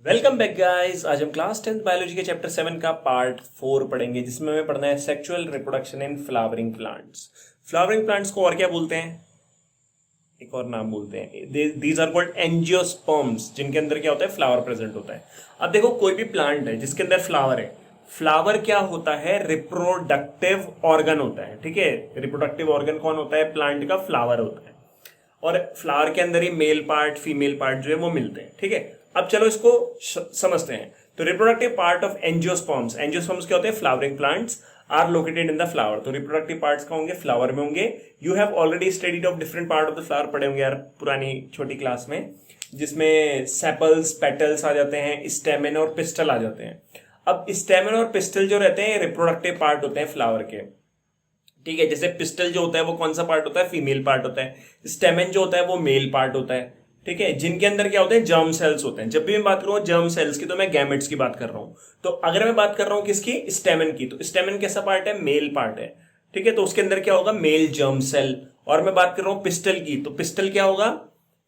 Welcome back guys. आज हम class 10th biology के चैप्टर 7 का पार्ट 4 पढ़ेंगे, जिसमें हमें पढ़ना है sexual reproduction in flowering plants. Flowering plants को और क्या बोलते हैं? एक और नाम बोलते हैं, दीज आर कॉल्ड एंजियोस्पर्म्स, जिनके अंदर क्या होता है, फ्लावर प्रेजेंट होता है। अब देखो, कोई भी प्लांट है जिसके अंदर फ्लावर है, फ्लावर क्या होता है? रिप्रोडक्टिव ऑर्गन होता है। ठीक है, रिप्रोडक्टिव ऑर्गन कौन होता है? प्लांट का फ्लावर होता है। और फ्लावर के अंदर ही मेल पार्ट फीमेल पार्ट जो है वो मिलते हैं। ठीक है, अब चलो इसको समझते हैं। तो reproductive part of angiosperms, angiosperms क्या होते हैं? Flowering plants are located in the flower. तो रिप्रोडक्टिव पार्ट्स का होंगे, फ्लावर में होंगे। You have already studied of different part of the flower, पढ़े होंगे यार पुरानी छोटी क्लास में, जिसमें सेपल्स, पेटल्स आ जाते हैं, स्टेमेन और पिस्टल आ जाते हैं। अब स्टेमेन और पिस्टल जो रहते हैं रिप्रोडक्टिव पार्ट होते हैं फ्लावर के। ठीक है, जैसे पिस्टल जो होता है वो कौन सा पार्ट होता है? फीमेल पार्ट होता है। स्टेमेन जो होता है वो मेल पार्ट होता है। ठीक है, जिनके अंदर क्या होते हैं? जर्म सेल्स होते हैं। जब भी मैं बात करूं जर्म सेल्स की, तो मैं गैमेट्स की बात कर रहा हूं। तो अगर मैं बात कर रहा हूं किसकी? स्टेमेन की, तो स्टेमेन कैसा पार्ट है? मेल पार्ट है। ठीक है, तो उसके अंदर क्या होगा? Male germ cell. और मैं बात कर रहा हूं पिस्टल की, तो पिस्टल क्या होगा?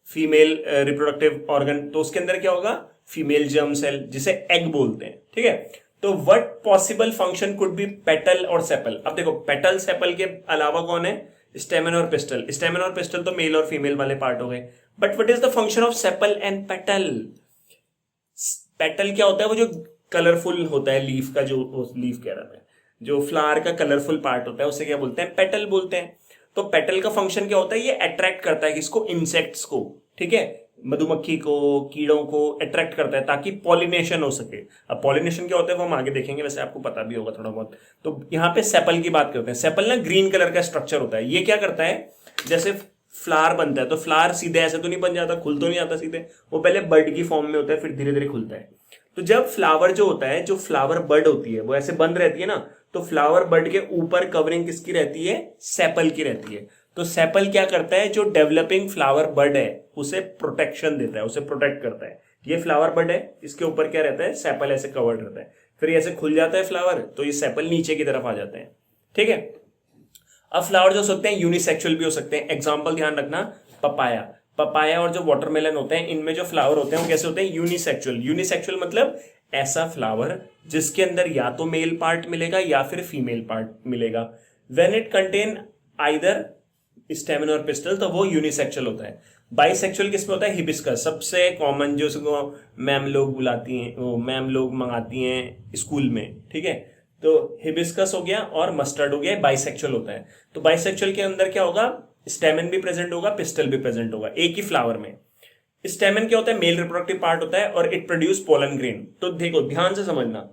फीमेल रिप्रोडक्टिव ऑर्गन, तो उसके अंदर क्या होगा? फीमेल जर्म सेल, जिसे एग बोलते हैं। ठीक है, तो what possible function could be petal और सेपल? अब देखो, पेटल सेपल के अलावा कौन है? स्टेमन और पिस्टल। स्टेमन और पिस्टल तो मेल और फीमेल वाले पार्ट हो गए, but what is the function of sepal and petal? Petal क्या होता है? वो जो कलरफुल होता है लीफ का, जो लीफ कह रहा है, जो फ्लावर का कलरफुल पार्ट होता है, उसे क्या बोलते हैं? पेटल बोलते हैं। तो पेटल का फंक्शन क्या होता है? ये अट्रैक्ट करता है किसको? इंसेक्ट्स को। ठीक है, मधुमक्खी को, कीड़ों को अट्रैक्ट करता है ताकि पॉलिनेशन हो सके। अब पॉलिनेशन क्या होता है वो हम आगे देखेंगे, वैसे आपको पता भी होगा थोड़ा बहुत। तो यहाँ पे सेपल की बात करते हैं। सेपल ना ग्रीन कलर का स्ट्रक्चर होता है। ये क्या करता है? जैसे फ्लावर बनता है, तो फ्लावर सीधे ऐसे तो नहीं बन जाता, खुल तो नहीं आता सीधे, वो पहले बर्ड की फॉर्म में होता है, फिर धीरे धीरे खुलता है। तो जब फ्लावर जो होता है, जो फ्लावर बर्ड होती है, वो ऐसे बंद रहती है ना, तो फ्लावर बर्ड के ऊपर कवरिंग किसकी रहती है? सेपल की रहती है। तो सेपल क्या करता है? जो डेवलपिंग फ्लावर बर्ड है उसे प्रोटेक्शन देता है, उसे प्रोटेक्ट करता है। ये फ्लावर बर्ड है, इसके ऊपर क्या रहता है? सेपल ऐसे कवर्ड रहता है। फिर ऐसे खुल जाता है फ्लावर, तो ये सेपल नीचे की तरफ आ जाते हैं। ठीक है, अब फ्लावर जो सकते हैं यूनिसेक्सुअल भी हो सकते हैं। एग्जाम्पल ध्यान रखना, पपाया। पपाया और जो वाटरमेलन होते हैं, इनमें जो फ्लावर होते हैं वो कैसे होते हैं? यूनिसेक्सुअल। यूनिसेक्सुअल मतलब ऐसा फ्लावर जिसके अंदर या तो मेल पार्ट मिलेगा या फिर फीमेल पार्ट मिलेगा। व्हेन इट कंटेन आइदर स्टेमन और पिस्टल, तो वो यूनिसेक्सुअल होता है। बाइसेक्सुअल किसमें होता है? हिबिस्कस, सबसे कॉमन, जो उसको मैम लोग बुलाती हैं, वो मैम लोग मंगाती हैं स्कूल में। ठीक है, तो हिबिस्कस हो गया और मस्टर्ड हो गया, बाइसेक्सुअल होता है। तो बाइसेक्सुअल के अंदर क्या होगा? स्टेमन भी प्रेजेंट होगा, पिस्टल भी प्रेजेंट होगा, एक ही फ्लावर में। स्टेमन क्या होता है? मेल रिप्रोडक्टिव पार्ट होता है, और इट प्रोड्यूस पोलन ग्रेन। तो देखो ध्यान से समझना,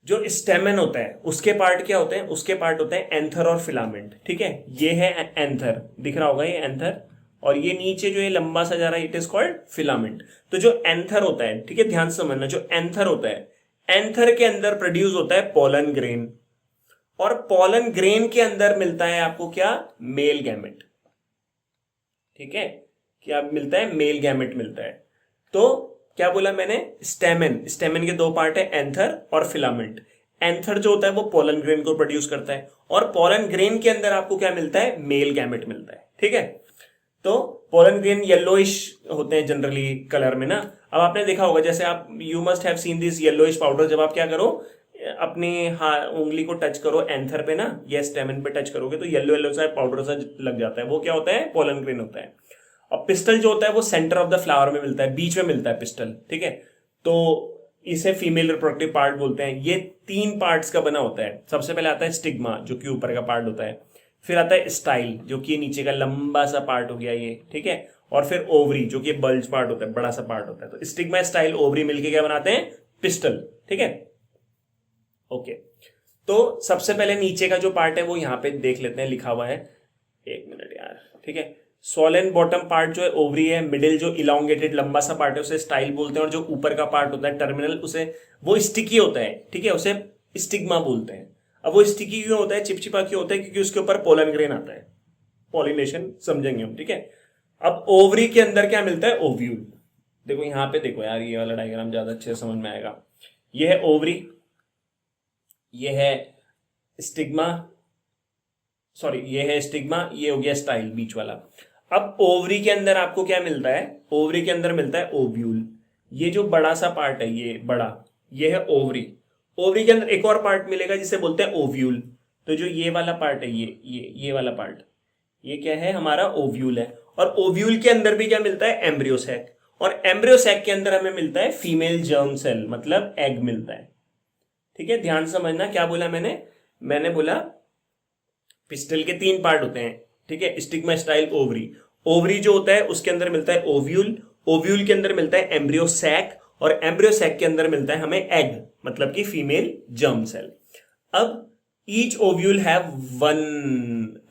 जो स्टेमन होता है उसके पार्ट क्या होते हैं? उसके पार्ट होते हैं एंथर और फिलामेंट। ठीक है, ये है एंथर, दिख रहा होगा ये एंथर, और ये नीचे जो ये लंबा सा जा रहा है, इट इज कॉल्ड फिलामेंट। तो जो एंथर होता है, ठीक है ध्यान से समझना, जो एंथर होता है, एंथर के अंदर प्रोड्यूस होता है पोलन ग्रेन, और पोलन ग्रेन के अंदर मिलता है आपको क्या? Male gamete. ठीक है, क्या मिलता है? मेल गैमेट मिलता है। तो क्या बोला मैंने? स्टेमन, स्टेमन के दो पार्ट है, एंथर और फिलामेंट। एंथर जो होता है वो पोलन ग्रेन को प्रोड्यूस करता है, और पोलन ग्रेन के अंदर आपको क्या मिलता है? मेल गैमेट मिलता है। ठीक है, तो पोलन ग्रेन येलोइश होते हैं जनरली कलर में ना। अब आपने देखा होगा, जैसे आप you must have seen this yellowish powder, जब आप क्या करो, अपनी उंगली को टच करो एंथर पे ना, या स्टेमन पे टच करोगे, तो येलो येलो सा पाउडर सा लग जाता है, वो क्या होता है? पोलन ग्रेन होता है। और पिस्टल जो होता है वो सेंटर ऑफ द फ्लावर में मिलता है, बीच में मिलता है पिस्टल। ठीक है, तो इसे फीमेल रिप्रोडक्टिव पार्ट बोलते हैं। ये 3 पार्ट्स का बना होता है। सबसे पहले आता है स्टिग्मा, जो कि ऊपर का पार्ट होता है। फिर आता है स्टाइल, जो कि नीचे का लंबा सा पार्ट हो गया ये। ठीक है, और फिर ओवरी, जो कि बल्ज पार्ट होता है, बड़ा सा पार्ट होता है। तो स्टिग्मा, स्टाइल, ओवरी मिलके क्या बनाते हैं? पिस्टल। ठीक है, ओके। तो सबसे पहले नीचे का जो पार्ट है वो यहां पे देख लेते हैं, लिखा हुआ है, एक मिनट यार। ठीक है, सोलन बॉटम पार्ट जो है ओवरी है, मिडिल जो इलांगेटेड लंबा सा पार्ट है उसे स्टाइल बोलते हैं, और जो ऊपर का पार्ट होता है टर्मिनल, उसे वो स्टिकी होता है। ठीक है, उसे स्टिग्मा बोलते हैं। अब वो स्टिकी क्यों होता है, चिपचिपा क्यों होता है? क्योंकि उसके ऊपर पोलन ग्रेन आता है, पॉलिनेशन समझेंगे हम। ठीक है, अब ओवरी के अंदर क्या मिलता है? ओव्यूल। देखो यहां पे देखो यार, ये वाला डायग्राम ज्यादा अच्छे से समझ में आएगा। ये है ओवरी, ये है स्टिग्मा, सॉरी ये है स्टिग्मा, ये हो गया स्टाइल बीच वाला। अब ओवरी के अंदर आपको क्या मिलता है? ओवरी के अंदर मिलता है ओव्यूल। ये जो बड़ा सा पार्ट है, ये बड़ा, ये है ओवरी। ओवरी के अंदर एक और पार्ट मिलेगा जिसे बोलते हैं ओव्यूल। तो जो ये वाला पार्ट है, ये वाला पार्ट, ये क्या है, हमारा ओव्यूल है। और ओव्यूल के अंदर भी क्या मिलता है, एम्ब्रियो सैक। और एम्ब्रियो सैक के अंदर हमें मिलता है फीमेल जर्म सेल, मतलब एग मिलता है। ठीक है, ध्यान से समझना क्या बोला मैंने बोला पिस्टल के 3 पार्ट होते हैं। ठीक है, स्टिग्मा, स्टाइल, ओवरी। ओवरी जो होता है उसके अंदर मिलता है ओव्यूल, ओव्यूल के अंदर मिलता है एम्ब्रियो सैक, और एम्ब्रियो सैक के अंदर मिलता है हमें एग, मतलब कि फीमेल जर्म सेल। अब each ovule have one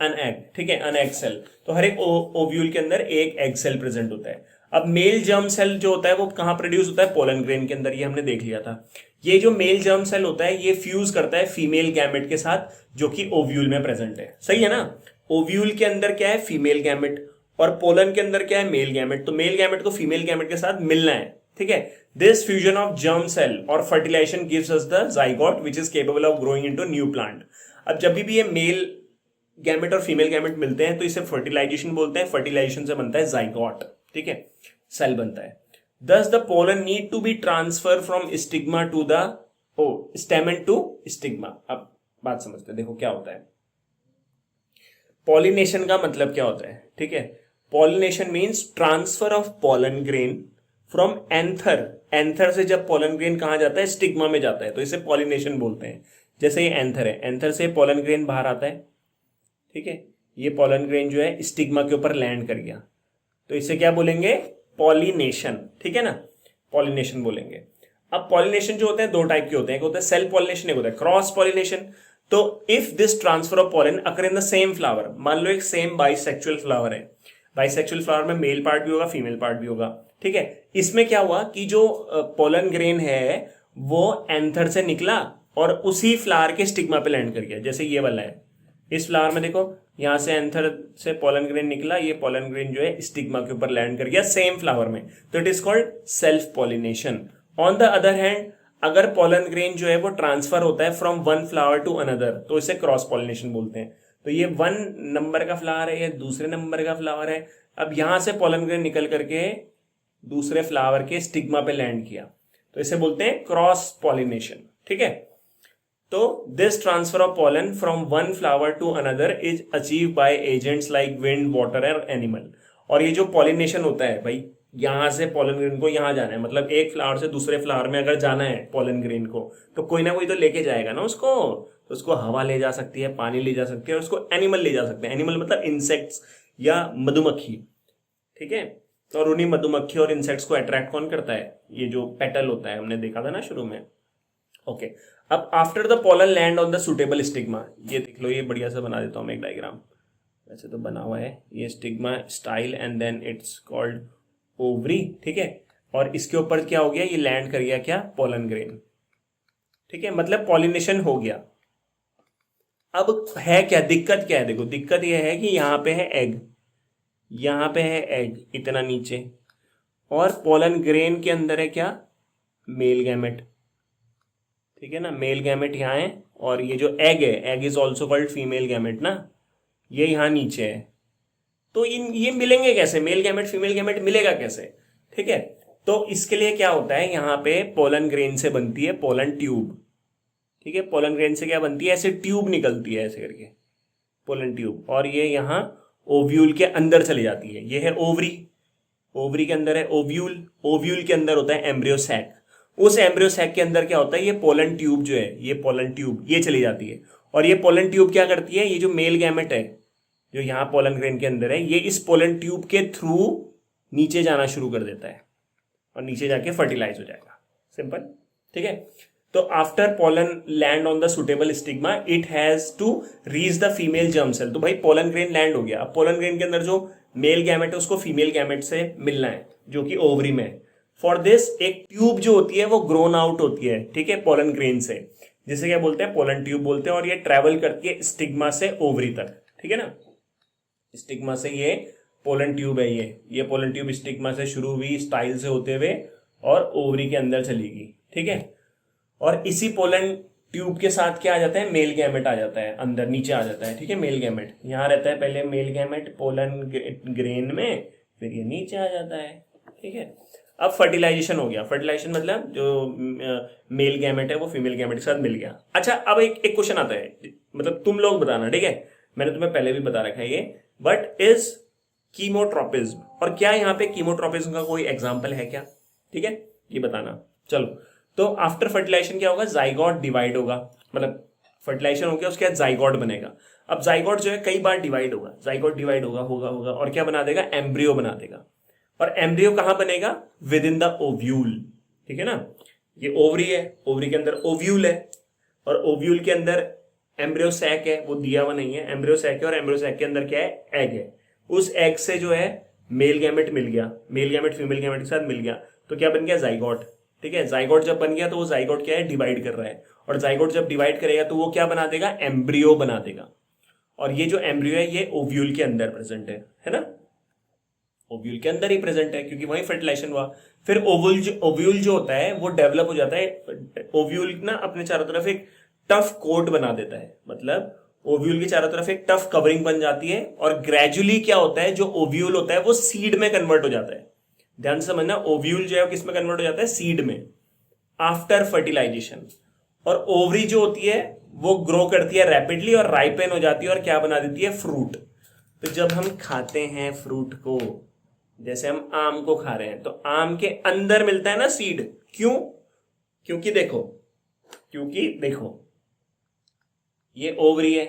an egg. ठीक है, अन एग सेल। तो हर एक ओव्यूल के अंदर एक एग सेल प्रेजेंट होता है। अब मेल जर्म सेल जो होता है वो कहां प्रोड्यूस होता है, पोलन ग्रेन के अंदर, ये हमने देख लिया था। ये जो मेल जर्म सेल होता है ये फ्यूज करता है फीमेल गैमेट के साथ जो कि ओव्यूल में प्रेजेंट है। सही है ना, ओव्यूल के अंदर क्या है, फीमेल गैमेट, और पोलन के अंदर क्या है, मेल गैमेट। तो मेल गैमेट को फीमेल गैमेट के साथ मिलना है। ठीक है, this fusion of germ cell और fertilisation gives us the zygote which is capable of growing into new plant. अब जब भी ये मेल गैमेट और फीमेल गैमेट मिलते हैं तो इसे फर्टिलाइजेशन बोलते हैं। फर्टिलाइजेशन से बनता है जाइगोट। ठीक है, सेल बनता है। Thus the pollen need to be transferred from stigma to the stamen to stigma। अब बात समझते हैं, देखो क्या होता है पॉलिनेशन का मतलब क्या होता है। ठीक है, pollination means transfer of pollen grain from anther. Anther से जब पोलन ग्रेन कहाँ जाता है, स्टिग्मा में जाता है, तो इसे पॉलिनेशन बोलते हैं। जैसे ये एंथर है, एंथर से पोलन ग्रेन बाहर आता है। ठीक है, ये पोलन ग्रेन जो है स्टिग्मा के ऊपर लैंड कर गया, तो इसे क्या बोलेंगे, पॉलिनेशन। ठीक है ना, पॉलिनेशन बोलेंगे। अब पॉलिनेशन जो होते हैं 2 टाइप के होते हैं, एक होता है सेल्फ पॉलिनेशन, एक होता है क्रॉस पॉलिनेशन। तो if this transfer of pollen occur in the same flower, मान लो एक सेम बाइसेक्सुअल फ्लावर है, बाइसेक्सुअल फ्लावर में मेल पार्ट भी होगा, फीमेल पार्ट भी होगा। ठीक है, इसमें क्या हुआ कि जो पोलन ग्रेन है वो एंथर से निकला और उसी फ्लावर के स्टिग्मा पे लैंड कर गया। जैसे ये वाला है, इस फ्लावर में देखो, यहां से एंथर से पोलन ग्रेन निकला, ये पोलन ग्रेन जो है स्टिग्मा के ऊपर लैंड कर गया सेम फ्लावर में, तो it is called self pollination. On the other hand, अगर पोलन ग्रेन जो है वो ट्रांसफर होता है from one flower to another, तो इसे क्रॉस पॉलिनेशन बोलते हैं। तो ये 1 नंबर का फ्लावर है, ये दूसरे नंबर का फ्लावर है। अब यहां से पोलन ग्रेन निकल करके दूसरे फ्लावर के स्टिग्मा पे लैंड किया, तो इसे बोलते हैं क्रॉस पॉलिनेशन। ठीक है, तो this transfer of pollen from one flower to another is achieve by agents like wind, water और एनिमल। और ये जो पॉलिनेशन होता है भाई, यहां से पोलन ग्रेन को यहां जाना है, मतलब एक फ्लावर से दूसरे फ्लावर में अगर जाना है पोलन ग्रेन को, तो कोई ना कोई तो लेके जाएगा ना उसको। तो उसको हवा ले जा सकती है, पानी ले जा सकती है, और उसको एनिमल ले जा सकते हैं। एनिमल मतलब इंसेक्ट्स या मधुमक्खी। ठीक है, और उन्हीं मधुमक्खी और इंसेक्ट्स को अट्रैक्ट कौन करता है, ये जो पेटल होता है, हमने देखा था ना शुरू में। ओके, अब after the pollen land on the suitable stigma, ये देख लो, ये बढ़िया से बना देता हूं मैं एक डायग्राम, वैसे तो बना हुआ है, ये stigma style and then it's called ovary. ठीक है, और इसके ऊपर क्या हो गया, ये लैंड कर गया क्या, पोलन ग्रेन। ठीक है, मतलब पॉलिनेशन हो गया। अब है क्या दिक्कत, क्या है, देखो दिक्कत यह है कि यहां पे है एग, यहां पे है एग इतना नीचे, और पोलन ग्रेन के अंदर है क्या, मेल गैमेट। ठीक है ना, मेल गैमेट यहाँ है, और ये जो एग है, egg is also called female gamete ना, ये यहाँ नीचे है। तो ये मिलेंगे कैसे, मेल गैमेट फीमेल गैमेट मिलेगा कैसे। ठीक है, तो इसके लिए क्या होता है, यहाँ पे पोलन ग्रेन से बनती है पोलन ट्यूब। ठीक है, पोलन ग्रेन से क्या बनती है, ऐसे ट्यूब निकलती है ऐसे करके, पोलन ट्यूब, और ये यहाँ ओव्यूल के अंदर चली जाती है। ये है ओवरी, ओवरी के अंदर है ओव्यूल, ओव्यूल के अंदर होता है एम्ब्रियो सैक। उस एम्ब्रियो सैक के अंदर क्या होता है, ये पोलन ट्यूब जो है, ये पोलन ट्यूब ये चली जाती है। और ये पोलन ट्यूब क्या करती है, ये जो मेल गैमेट है जो यहाँ पोलन ग्रेन के अंदर है, ये इस पोलन ट्यूब के थ्रू नीचे जाना शुरू कर देता है और नीचे जाके फर्टिलाइज हो जाएगा। सिंपल। ठीक है, तो after pollen land on the suitable stigma it has to reach the female germ cell. तो भाई पोलन ग्रेन लैंड हो गया, अब पोलन ग्रेन के अंदर जो मेल गैमेट है उसको फीमेल गैमेट से मिलना है जो कि ओवरी में है। फॉर दिस एक ट्यूब जो होती है वो ग्रोन आउट होती है। ठीक है, पोलन ग्रेन से, जिसे क्या बोलते हैं, पोलन ट्यूब बोलते हैं, और ये ट्रेवल करती है स्टिग्मा से ओवरी तक। ठीक है ना, स्टिग्मा से ये पोलन ट्यूब है, ये पोलन ट्यूब स्टिग्मा से शुरू हुई स्टाइल से होते हुए और ओवरी के अंदर चलेगी। ठीक है, और इसी पोलन ट्यूब के साथ क्या आ जाता है, मेल गैमेट आ जाता है, अंदर नीचे आ जाता है। ठीक है, मेल गैमेट यहाँ रहता है पहले, मेल गैमेट पोलन ग्रेन में, फिर ये नीचे आ जाता है। ठीक है, अब फर्टिलाइजेशन हो गया, फर्टिलाइजेशन मतलब जो मेल गैमेट है वो फीमेल गैमेट के साथ मिल गया। अच्छा अब एक क्वेश्चन आता है, मतलब तुम लोग बताना, ठीक है, मैंने तुम्हें पहले भी बता रखा है ये, बट इज कीमोट्रोपिज्म, और क्या यहाँ पे कीमोट्रोपिज्म का कोई एग्जाम्पल है क्या, ठीक है, ये बताना। चलो, तो आफ्टर फर्टिलाइजेशन क्या होगा, जाइगोट डिवाइड होगा, मतलब फर्टिलाइजेशन हो गया उसके बाद जाइगोट बनेगा। अब जाइगोट जो है कई बार डिवाइड होगा, जाइगोट डिवाइड होगा होगा होगा और क्या बना देगा, एम्ब्रियो बना देगा। और एम्ब्रियो कहां बनेगा, विद इन द ओव्यूल, ठीक है ना, ये ओवरी है, ओवरी के अंदर ओव्यूल है, और ओव्यूल के अंदर एम्ब्रियो सैक है, वो दिया हुआ नहीं है, एम्ब्रियो सैक है, और एम्ब्रियो सैक के अंदर क्या है, एग है। उस एग से जो है मेल गैमेट मिल गया, मेल गैमेट फीमेल गैमेट के साथ मिल गया, तो क्या बन गया, जाइगोट, ठीक है। जाइगोट जब बन गया तो वो जाइगोट क्या है, डिवाइड कर रहा है, और जाइगोट जब डिवाइड करेगा तो वो क्या बना देगा, एम्ब्रियो बना देगा। और ये जो एम्ब्रियो है ये ओव्यूल के अंदर प्रेजेंट है ना, ओव्यूल के अंदर ही प्रेजेंट है क्योंकि वही फर्टिलाइजेशन हुआ। फिर ओव्यूल जो होता है वो डेवलप हो जाता है, ओव्यूल ना अपने चारों तरफ एक टफ कोट बना देता है, मतलब ओव्यूल के चारों तरफ एक टफ कवरिंग बन जाती है, और ग्रेजुअली क्या होता है, जो ओव्यूल होता है वो सीड में कन्वर्ट हो जाता है। ध्यान से समझना, ओव्यूल जो है वो किस में कन्वर्ट हो जाता है, सीड में, आफ्टर फर्टिलाइजेशन। और ओवरी जो होती है वो ग्रो करती है रैपिडली और राइपेन हो जाती है और क्या बना देती है, फ्रूट। तो जब हम खाते हैं फ्रूट को, जैसे हम आम को खा रहे हैं, तो आम के अंदर मिलता है ना सीड, क्यों, क्योंकि देखो ये ओवरी है,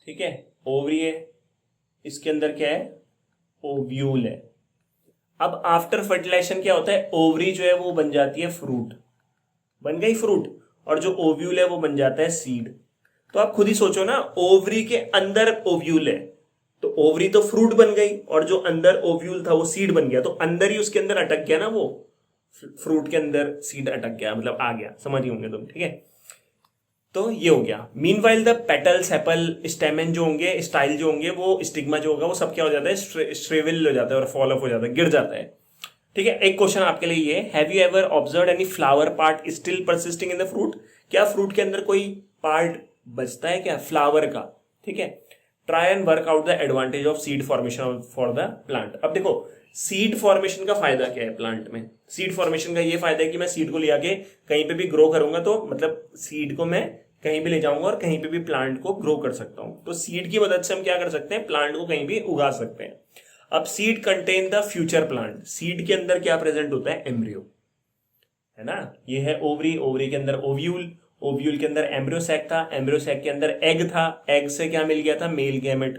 ठीक है, ओवरी है, इसके अंदर क्या है, ओव्यूल है। अब आफ्टर फर्टिलाइजेशन क्या होता है, ओवरी जो है वो बन जाती है फ्रूट, बन गई फ्रूट, और जो ओव्यूल है वो बन जाता है सीड। तो आप खुद ही सोचो ना, ओवरी के अंदर ओव्यूल है तो ओवरी तो फ्रूट बन गई, और जो अंदर ओव्यूल था वो सीड बन गया, तो अंदर ही उसके अंदर अटक गया ना, वो फ्रूट के अंदर सीड अटक गया, मतलब आ गया, समझ ही होंगे तुम, ठीक है। तो ये हो गया। Meanwhile the petal, sepal, stamen जो होंगे, स्टाइल जो होंगे, वो स्टिग्मा जो होगा वो सब क्या हो जाता है, श्रिविल हो जाता है और फॉल ऑफ हो जाता है, गिर जाता है, ठीक है। एक क्वेश्चन आपके लिए ये, have you ever observe any flower part still persisting in the fruit, क्या फ्रूट के अंदर कोई पार्ट बचता है क्या, फ्लावर का, ठीक है। Try and work out the advantage of seed formation for the plant. अब देखो सीड फॉर्मेशन का फायदा क्या है प्लांट में, सीड फॉर्मेशन का ये फायदा है कि मैं सीड को ले आके कहीं पे भी ग्रो करूंगा, तो मतलब सीड को मैं कहीं भी ले जाऊंगा और कहीं पे भी प्लांट को ग्रो कर सकता हूं। तो सीड की मदद से हम क्या कर सकते हैं, प्लांट को कहीं भी उगा सकते हैं। अब seed contain the future plant, seed के अंदर क्या प्रेजेंट होता है, एम्ब्रियो, है ना, ये है ओवरी, ओवरी के अंदर ओव्यूल, ओव्यूल के अंदर एम्ब्रियो सैक था, एम्ब्रियो सैक के अंदर एग था, एग से क्या मिल गया था, मेल गैमेट,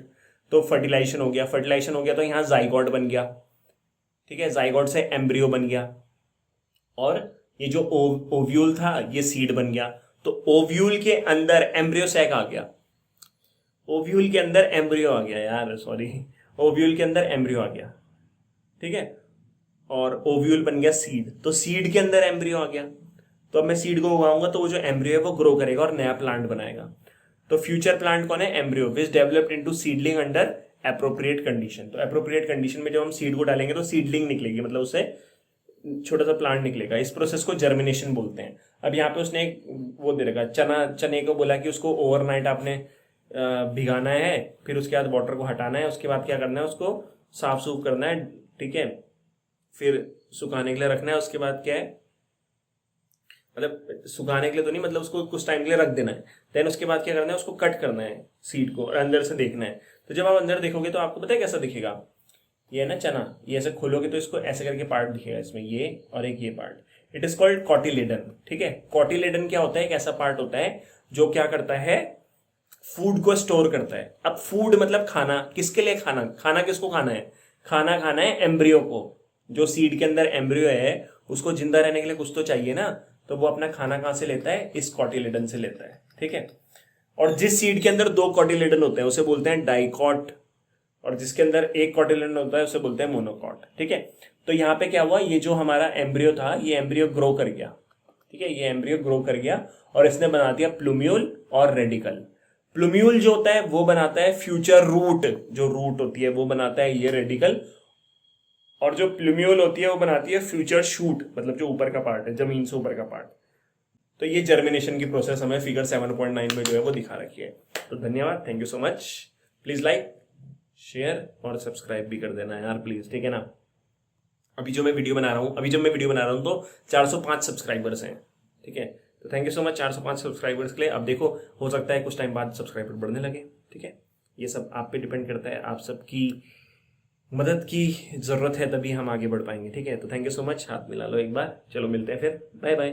तो फर्टिलाइजेशन हो गया, फर्टिलाइजेशन हो गया तो यहां जाइगोट बन गया, ठीक है, जाइगोट से एम्ब्रियो बन गया, और ये जो ओव्यूल था ये सीड बन गया। तो ओव्यूल के अंदर एम्ब्रियो सैक आ गया, ओव्यूल के अंदर एम्ब्रियो आ गया, यार सॉरी, ओव्यूल के अंदर एम्ब्रियो आ गया, ठीक है, और ओव्यूल बन गया सीड, तो सीड के अंदर एम्ब्रियो आ गया, तो अब मैं सीड को उगाऊंगा तो वो जो एम्ब्रियो है वो ग्रो करेगा और नया प्लांट बनाएगा। तो फ्यूचर प्लांट कौन है, embryo, which developed into seedling under appropriate condition. तो एप्रोप्रिएट कंडीशन में जब हम सीड को डालेंगे तो सीडलिंग निकलेगी, मतलब उससे छोटा सा प्लांट निकलेगा। इस प्रोसेस को जर्मिनेशन बोलते हैं। अब यहाँ पे उसने एक वो दे रखा, चने को बोला कि उसको ओवरनाइट आपने भिगाना है, फिर उसके बाद वाटर को हटाना है, उसके बाद क्या करना है, उसको साफ सूफ करना है, ठीक है, फिर सुखाने के लिए रखना है, उसके बाद क्या है, मतलब सुखाने के लिए तो नहीं, मतलब उसको कुछ टाइम के लिए रख देना है, देन उसके बाद क्या करना है, उसको कट करना है सीड को, और अंदर से देखना है। तो जब आप अंदर देखोगे तो आपको पता है कैसा दिखेगा, ये है ना चना, ये ऐसे खोलोगे तो इसको ऐसे करके पार्ट दिखेगा, इसमें ये और एक ये part, it is called cotyledon, ठीक है। कॉटिलेडन क्या होता है, एक ऐसा पार्ट होता है जो क्या करता है, फूड को स्टोर करता है। अब फूड मतलब खाना, किसके लिए खाना, खाना किसको खाना है, खाना खाना है एम्ब्रियो को, जो सीड के अंदर एम्ब्रियो है उसको जिंदा रहने के लिए कुछ तो चाहिए ना, तो वो अपना खाना कहां से लेता है, इस कॉटिलेडन से लेता है, ठीक है। और जिस सीड के अंदर 2 कॉटिलेडन होते हैं उसे बोलते हैं डाइकॉट, और जिसके अंदर एक कॉटिलेडन होता है उसे बोलते हैं मोनोकॉट, ठीक है। तो यहाँ पे क्या हुआ, ये जो हमारा एम्ब्रियो था ये एम्ब्रियो ग्रो कर गया, ठीक है, ये एम्ब्रियो ग्रो कर गया और इसने बना दिया प्लूम्यूल और रेडिकल। प्लूम्यूल जो होता है वो बनाता है फ्यूचर रूट, जो रूट होती है वो बनाता है ये रेडिकल, और जो प्लूम्यूल होती है वो बनाती है फ्यूचर शूट, मतलब जो ऊपर का पार्ट है, जमीन से ऊपर का पार्ट। तो ये जर्मिनेशन की प्रोसेस हमें फिगर 7.9 में जो है वो दिखा रखी है। तो धन्यवाद, thank you so much, please like share और सब्सक्राइब भी कर देना यार प्लीज, ठीक है ना। अभी जब मैं वीडियो बना रहा हूँ तो 405 सब्सक्राइबर्स हैं, ठीक है। तो thank you so much 405 subscribers के लिए। अब देखो हो सकता है कुछ टाइम बाद सब्सक्राइबर बढ़ने लगे, ठीक है। ये सब आप पे डिपेंड करता है, आप सबकी मदद की ज़रूरत है, तभी हम आगे बढ़ पाएंगे, ठीक है। तो थैंक यू सो मच, हाथ मिला लो एक बार, चलो मिलते हैं फिर, बाय बाय।